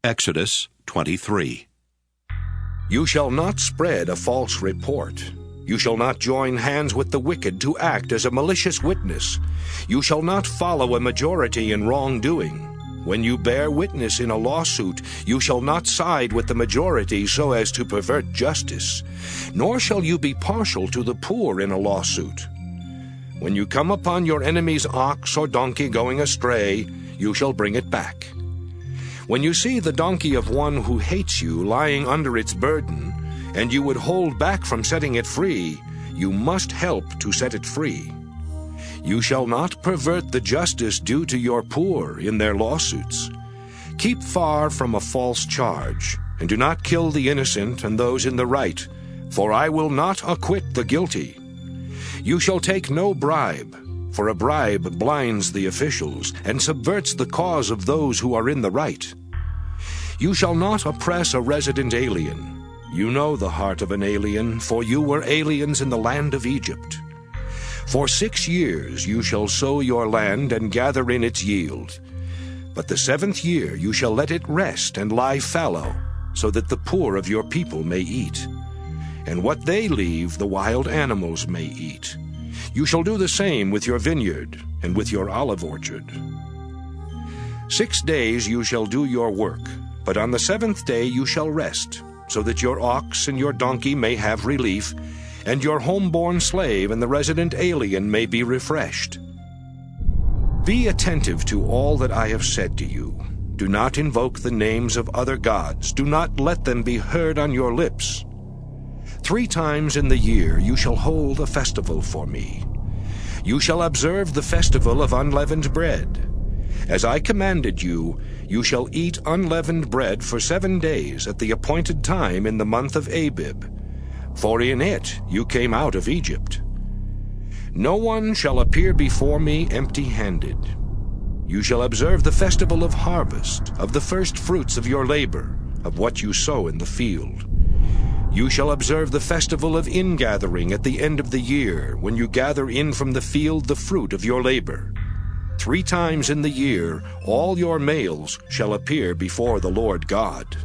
Exodus 23. You shall not spread a false report. You shall not join hands with the wicked to act as a malicious witness. You shall not follow a majority in wrongdoing. When you bear witness in a lawsuit, you shall not side with the majority so as to pervert justice, nor shall you be partial to the poor in a lawsuit. When you come upon your enemy's ox or donkey going astray, you shall bring it back. When you see the donkey of one who hates you lying under its burden, and you would hold back from setting it free, you must help to set it free. You shall not pervert the justice due to your poor in their lawsuits. Keep far from a false charge, and do not kill the innocent and those in the right, for I will not acquit the guilty. You shall take no bribe, for a bribe blinds the officials and subverts the cause of those who are in the right. You shall not oppress a resident alien. You know the heart of an alien, for you were aliens in the land of Egypt. For 6 years you shall sow your land and gather in its yield. But the 7th year you shall let it rest and lie fallow, so that the poor of your people may eat. And what they leave the wild animals may eat. You shall do the same with your vineyard and with your olive orchard. 6 days you shall do your work, but on the 7th day you shall rest, so that your ox and your donkey may have relief, and your homeborn slave and the resident alien may be refreshed. Be attentive to all that I have said to you. Do not invoke the names of other gods. Do not let them be heard on your lips. 3 times in the year you shall hold a festival for me. You shall observe the festival of unleavened bread. As I commanded you, you shall eat unleavened bread for 7 days at the appointed time in the month of Abib, for in it you came out of Egypt. No one shall appear before me empty-handed. You shall observe the festival of harvest, of the first fruits of your labor, of what you sow in the field. You shall observe the festival of ingathering at the end of the year, when you gather in from the field the fruit of your labor. 3 times in the year all your males shall appear before the Lord God.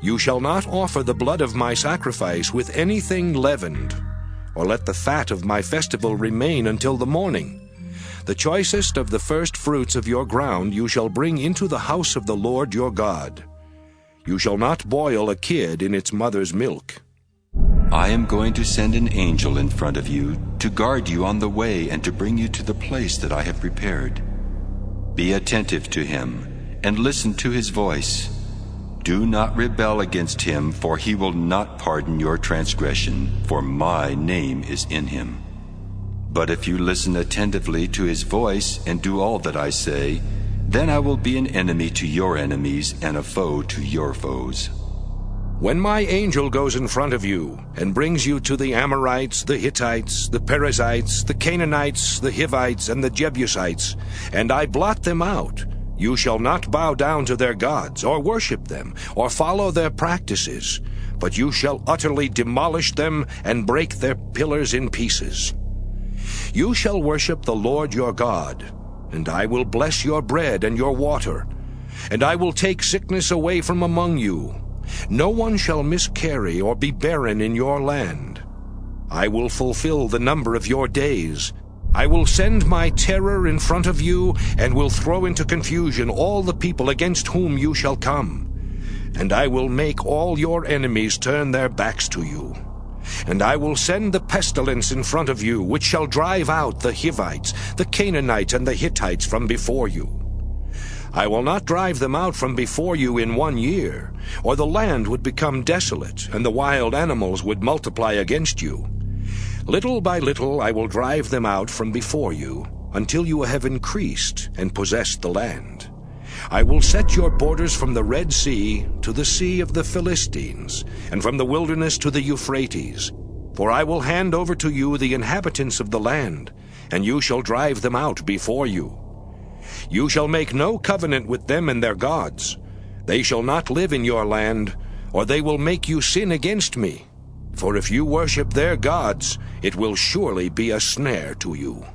You shall not offer the blood of my sacrifice with anything leavened, or let the fat of my festival remain until the morning. The choicest of the first fruits of your ground you shall bring into the house of the Lord your God. You shall not boil a kid in its mother's milk. I am going to send an angel in front of you to guard you on the way and to bring you to the place that I have prepared. Be attentive to him and listen to his voice. Do not rebel against him, for he will not pardon your transgression, for my name is in him. But if you listen attentively to his voice and do all that I say, then I will be an enemy to your enemies and a foe to your foes. When my angel goes in front of you and brings you to the Amorites, the Hittites, the Perizzites, the Canaanites, the Hivites, and the Jebusites, and I blot them out, you shall not bow down to their gods, or worship them, or follow their practices, but you shall utterly demolish them and break their pillars in pieces. You shall worship the Lord your God, and I will bless your bread and your water, and I will take sickness away from among you. No one shall miscarry or be barren in your land. I will fulfill the number of your days. I will send my terror in front of you, and will throw into confusion all the people against whom you shall come. And I will make all your enemies turn their backs to you. And I will send the pestilence in front of you, which shall drive out the Hivites, the Canaanites, and the Hittites from before you. I will not drive them out from before you in 1 year, or the land would become desolate, and the wild animals would multiply against you. Little by little I will drive them out from before you, until you have increased and possessed the land. I will set your borders from the Red Sea to the Sea of the Philistines, and from the wilderness to the Euphrates. For I will hand over to you the inhabitants of the land, and you shall drive them out before you. You shall make no covenant with them and their gods. They shall not live in your land, or they will make you sin against me. For if you worship their gods, it will surely be a snare to you.